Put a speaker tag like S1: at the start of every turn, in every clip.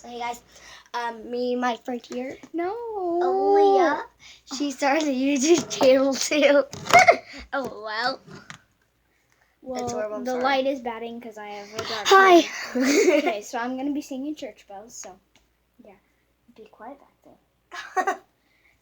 S1: So hey guys, me and my friend here,
S2: No.
S1: Alyah, she started a YouTube channel too. Oh well.
S2: Well, the light is batting because I have a dark
S1: Hi.
S2: vision. Okay, so I'm gonna be singing church bells. So, yeah, be quiet back there.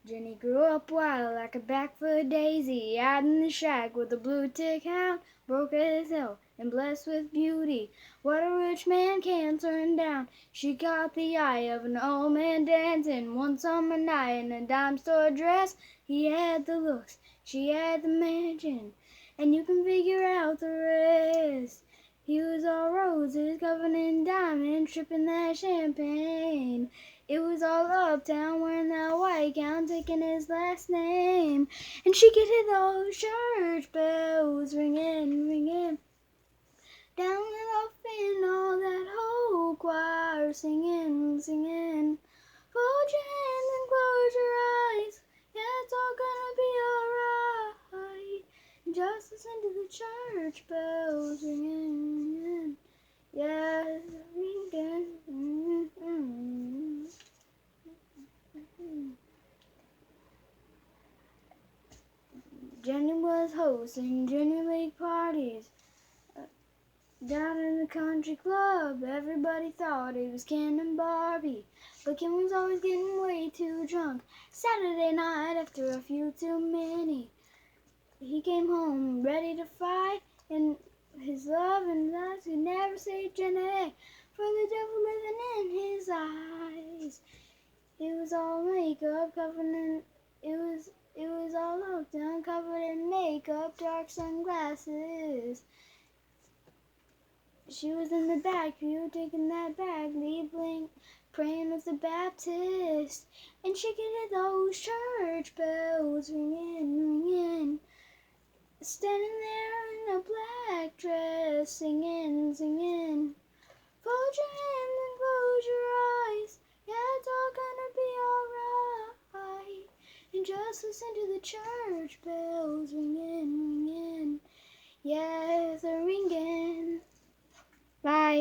S2: Jenny grew up wild like a backfoot daisy, out in the shack with a blue tick hound, broke as hell and blessed with beauty. What a rich man can turn down. She caught the eye of an old man dancing one summer night in a dime store dress. He had the looks, she had the mansion, and you can figure out the rest. He was all roses, covered in diamonds, tripping that champagne. It was all uptown, wearing that white gown, taking his last name. And she could hear those church bells ringing, ringing. Down and up in all that whole choir singing, singing. Fold your hands and close your eyes. Yeah, it's all gonna be alright. Just listen to the church bells ringing, ringing. Yeah, ringing. Jenny was hosting Jenny League parties down in the country club. Everybody thought it was Ken and Barbie, but Ken was always getting way too drunk. Saturday night, after a few too many, he came home ready to fight, and his love and eyes could never save Jenny from the devil living in his eyes. It was all makeup covered in it was all locked down, covered in makeup, dark sunglasses. She was in the back pew, taking that back lead blink, praying as a Baptist. And she could hear those church bells ringing, ringing. Standing there in a black dress, singing, singing. Fold your hands and close your eyes. Yeah, it's all gonna be alright. And just listen to the church bells ringing, ringing. Yes, they're ringing. Bye.